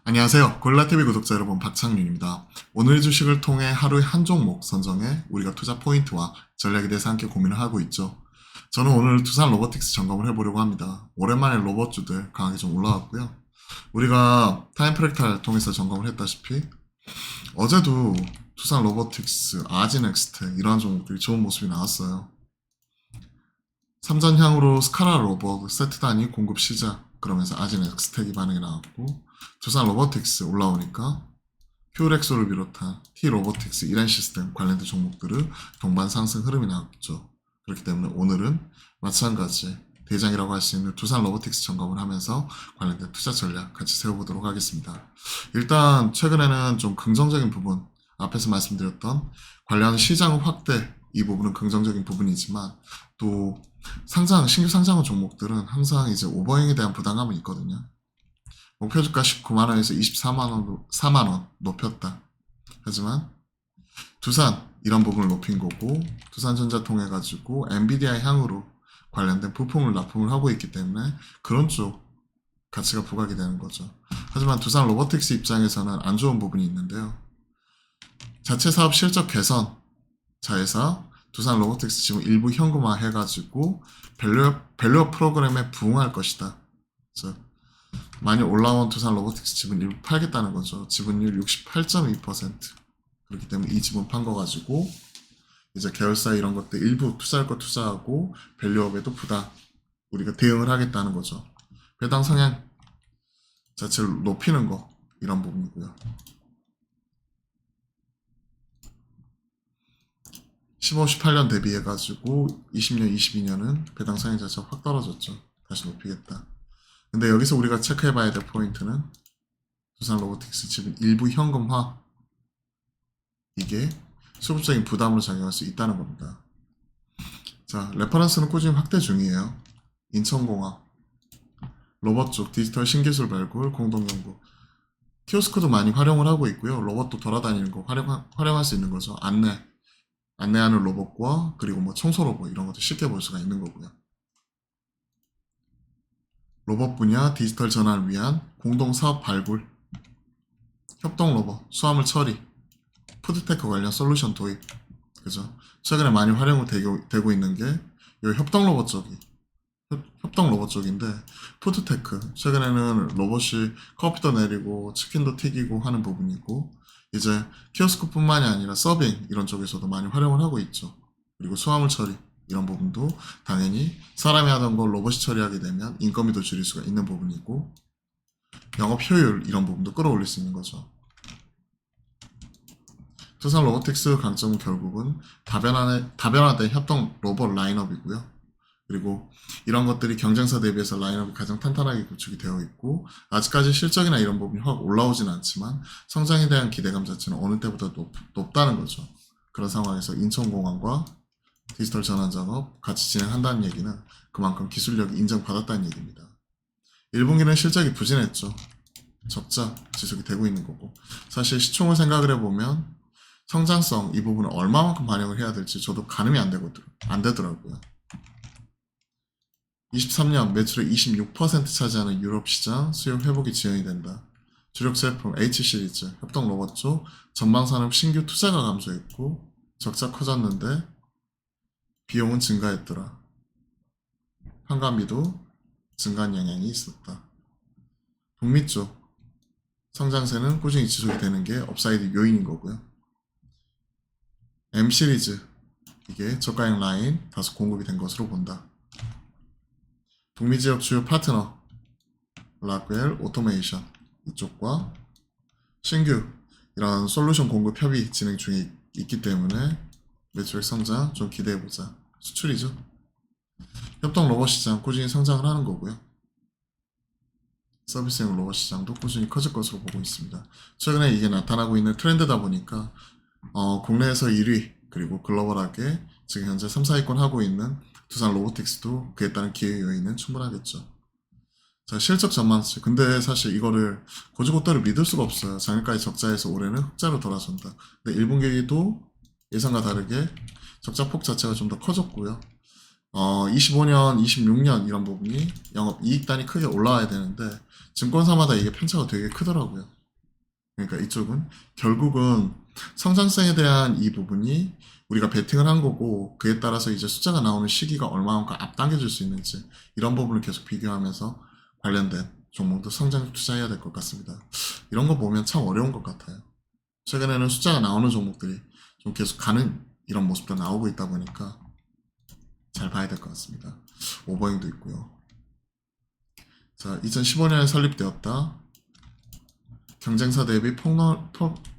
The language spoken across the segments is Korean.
안녕하세요. 골라TV 구독자 여러분, 박창윤입니다. 오늘의 주식을 통해 하루에 한 종목 선정해 우리가 투자 포인트와 전략에 대해서 함께 고민을 하고 있죠. 저는 오늘 두산 로보틱스 점검을 해보려고 합니다. 오랜만에 로봇주들 강하게 좀 올라왔고요. 우리가 타임 프랙탈 통해서 점검을 했다시피 어제도 두산 로보틱스, 아지넥스텍 이러한 종목들이 좋은 모습이 나왔어요. 삼전향으로 스카라 로봇 세트 단위 공급 시작, 그러면서 아지넥스텍이 반응이 나왔고, 두산 로보틱스 올라오니까 퓨렉소를 비롯한 T 로보틱스 이란 시스템 관련된 종목들은 동반 상승 흐름이 나왔죠. 그렇기 때문에 오늘은 마찬가지 대장이라고 할 수 있는 두산 로보틱스 점검을 하면서 관련된 투자 전략 같이 세워보도록 하겠습니다. 일단 최근에는 좀 긍정적인 부분, 앞에서 말씀드렸던 관련 시장 확대, 이 부분은 긍정적인 부분이지만 또 신규 상장한 종목들은 항상 이제 오버행에 대한 부담감이 있거든요. 목표 주가 19만원에서 24만원, 4만원 높였다. 하지만 두산 이런 부분을 높인 거고, 두산전자 통해 가지고 엔비디아 향으로 관련된 부품을 납품을 하고 있기 때문에 그런 쪽 가치가 부각이 되는 거죠. 하지만 두산 로보틱스 입장에서는 안 좋은 부분이 있는데요. 자체 사업 실적 개선, 자회사 두산 로보틱스 지금 일부 현금화 해가지고 밸류업 프로그램에 부응할 것이다. 즉 많이 올라온 두산 로보틱스 지분 일부 팔겠다는 거죠. 지분율 68.2%. 그렇기 때문에 이 지분 판 거 가지고 이제 계열사 이런 것들 일부 투자할 거 투자하고 밸류업에도 우리가 대응을 하겠다는 거죠. 배당 성향 자체를 높이는 거, 이런 부분이고요. 15, 18년 대비해가지고 20년, 22년은 배당 성향 자체가 확 떨어졌죠. 다시 높이겠다. 근데 여기서 우리가 체크해봐야 될 포인트는 두산 로보틱스 지분 일부 현금화, 이게 수급적인 부담으로 작용할 수 있다는 겁니다. 자, 레퍼런스는 꾸준히 확대 중이에요. 인천공학, 로봇 쪽 디지털 신기술 발굴 공동연구, 키오스크도 많이 활용을 하고 있고요. 로봇도 돌아다니는 거 활용할 수 있는 거죠. 안내하는 로봇과 그리고 뭐 청소 로봇 이런 것도 쉽게 볼 수가 있는 거고요. 로봇 분야 디지털 전환을 위한 공동 사업 발굴, 협동 로봇, 수화물 처리, 푸드테크 관련 솔루션 도입, 그죠? 최근에 많이 활용이 되고 있는 게 이 협동 로봇 쪽인데, 푸드테크 최근에는 로봇이 커피도 내리고 치킨도 튀기고 하는 부분이고, 이제 키오스크뿐만이 아니라 서빙 이런 쪽에서도 많이 활용을 하고 있죠. 그리고 수화물 처리 이런 부분도 당연히 사람이 하던 걸 로봇이 처리하게 되면 인건비도 줄일 수가 있는 부분이고, 영업 효율 이런 부분도 끌어올릴 수 있는 거죠. 두산 로보틱스 강점은 결국은 다변화된 협동 로봇 라인업이고요. 그리고 이런 것들이 경쟁사 대비해서 라인업이 가장 탄탄하게 구축이 되어 있고, 아직까지 실적이나 이런 부분이 확 올라오진 않지만 성장에 대한 기대감 자체는 어느 때보다 높다는 거죠. 그런 상황에서 인천공항과 디지털 전환 작업 같이 진행한다는 얘기는 그만큼 기술력이 인정받았다는 얘기입니다. 1분기는 실적이 부진했죠. 적자 지속이 되고 있는 거고, 사실 시총을 생각을 해보면 성장성 이 부분을 얼마만큼 반영을 해야 될지 저도 가늠이 안 되더라고요. 23년 매출의 26% 차지하는 유럽 시장 수요 회복이 지연이 된다. 주력 제품 H시리즈, 협동 로봇 쪽 전방산업 신규 투자가 감소했고 적자 커졌는데 비용은 증가했더라. 환관비도 증가한 영향이 있었다. 북미 쪽 성장세는 꾸준히 지속이 되는 게 업사이드 요인인 거고요. M시리즈, 이게 저가형 라인 다소 공급이 된 것으로 본다. 북미 지역 주요 파트너 락웰 오토메이션 이쪽과 신규 이런 솔루션 공급 협의 진행 중에 있기 때문에 매출액 성장 좀 기대해보자. 수출이죠. 협동 로봇 시장 꾸준히 성장을 하는 거고요. 서비스형 로봇 시장도 꾸준히 커질 것으로 보고 있습니다. 최근에 이게 나타나고 있는 트렌드다 보니까 국내에서 1위 그리고 글로벌하게 지금 현재 3, 4위권 하고 있는 두산 로보틱스도 그에 따른 기회 요인은 충분하겠죠. 자, 실적 전망치. 근데 사실 이거를 고지고대로 믿을 수가 없어요. 작년까지 적자에서 올해는 흑자로 돌아선다. 근데 1분기도 예상과 다르게 적자 폭 자체가 좀 더 커졌고요. 25년, 26년 이런 부분이 영업 이익단이 크게 올라와야 되는데 증권사마다 이게 편차가 되게 크더라고요. 그러니까 이쪽은 결국은 성장성에 대한 이 부분이 우리가 베팅을 한 거고 그에 따라서 이제 숫자가 나오는 시기가 얼마만큼 앞당겨질 수 있는지 이런 부분을 계속 비교하면서 관련된 종목도 성장 투자해야 될 것 같습니다. 이런 거 보면 참 어려운 것 같아요. 최근에는 숫자가 나오는 종목들이 좀 계속 가는 이런 모습도 나오고 있다 보니까 잘 봐야 될 것 같습니다. 오버행도 있고요. 자, 2015년에 설립되었다. 경쟁사 대비 폭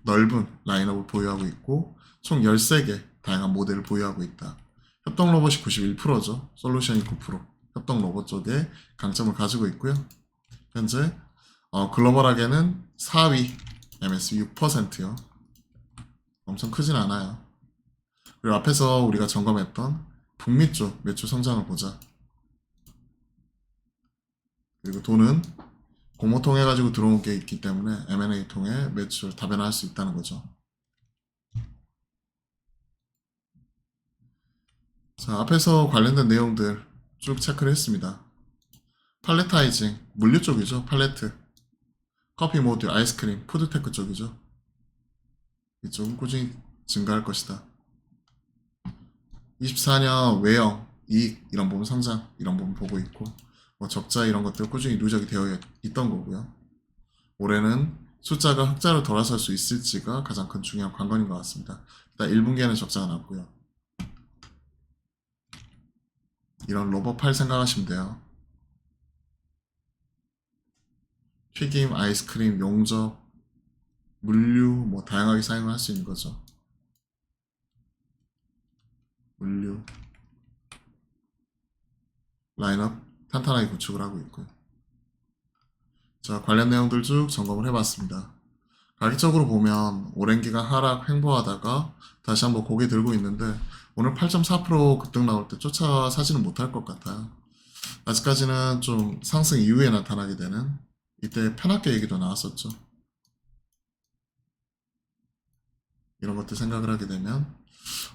넓은 라인업을 보유하고 있고 총 13개 다양한 모델을 보유하고 있다. 협동 로봇이 91%죠. 솔루션이 9%. 협동 로봇 쪽에 강점을 가지고 있고요. 현재 글로벌하게는 4위, MSB 6%요. 엄청 크진 않아요. 그리고 앞에서 우리가 점검했던 북미 쪽 매출 성장을 보자. 그리고 돈은 공모 통해 가지고 들어온 게 있기 때문에 M&A 통해 매출 다변화할 수 있다는 거죠. 자, 앞에서 관련된 내용들 쭉 체크를 했습니다. 팔레타이징, 물류 쪽이죠. 팔레트, 커피 모듈, 아이스크림, 푸드테크 쪽이죠. 이쪽은 꾸준히 증가할 것이다. 24년 외형, 이익 이런 부분 성장 이런 부분 보고 있고 뭐 적자 이런 것들 꾸준히 누적이 되어 있던 거고요. 올해는 숫자가 흑자로 돌아설 수 있을지가 가장 큰 중요한 관건인 것 같습니다. 일단 1분기에는 적자가 났고요. 이런 로봇 팔 생각하시면 돼요. 튀김, 아이스크림, 용접, 물류 뭐 다양하게 사용을 할 수 있는 거죠. 물류 라인업 탄탄하게 구축을 하고 있고요. 자, 관련 내용들 쭉 점검을 해봤습니다. 가격적으로 보면 오랜 기간 하락 횡보하다가 다시 한번 고개 들고 있는데 오늘 8.4% 급등 나올 때 쫓아 사지는 못할 것 같아요. 아직까지는 좀 상승 이후에 나타나게 되는 이때 편합계 얘기도 나왔었죠. 이런 것들 생각을 하게 되면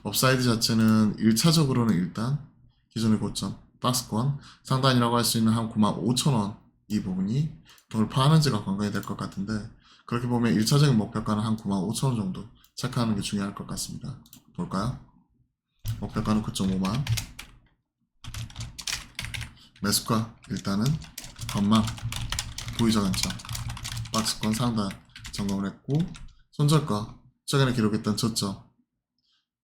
업사이드 자체는 1차적으로는 일단 기존의 고점 박스권 상단이라고 할 수 있는 한 95,000원 이 부분이 돌파하는지가 관건이 될 것 같은데 그렇게 보면 1차적인 목표가는 한 95,000원 정도 체크하는 게 중요할 것 같습니다. 볼까요? 목표가는 9.5만 매수가 일단은 전망 보유자 관점 박스권 상단 점검을 했고 손절가 최근에 기록했던 저점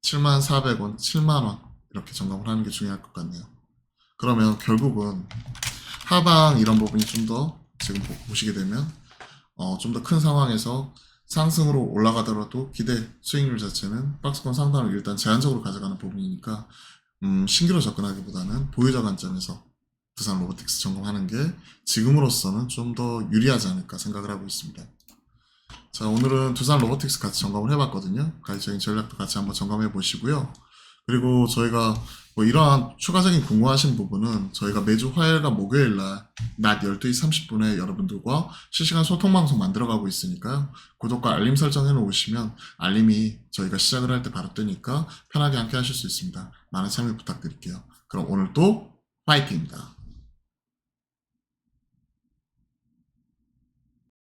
74,400원, 7만원 이렇게 점검을 하는 게 중요할 것 같네요. 그러면 결국은 하방 이런 부분이 좀 더 지금 보시게 되면 좀 더 큰 상황에서 상승으로 올라가더라도 기대 수익률 자체는 박스권 상단을 일단 제한적으로 가져가는 부분이니까 신규로 접근하기보다는 보유자 관점에서 두산 로보틱스 점검하는 게 지금으로서는 좀 더 유리하지 않을까 생각을 하고 있습니다. 자, 오늘은 두산 로보틱스 같이 점검을 해봤거든요. 가격적인 전략도 같이 한번 점검해 보시고요. 그리고 저희가 뭐 이러한 추가적인 궁금하신 부분은 저희가 매주 화요일과 목요일날 낮 12시 30분에 여러분들과 실시간 소통 방송 만들어가고 있으니까요. 구독과 알림 설정해 놓으시면 알림이 저희가 시작을 할 때 바로 뜨니까 편하게 함께 하실 수 있습니다. 많은 참여 부탁드릴게요. 그럼 오늘도 화이팅입니다.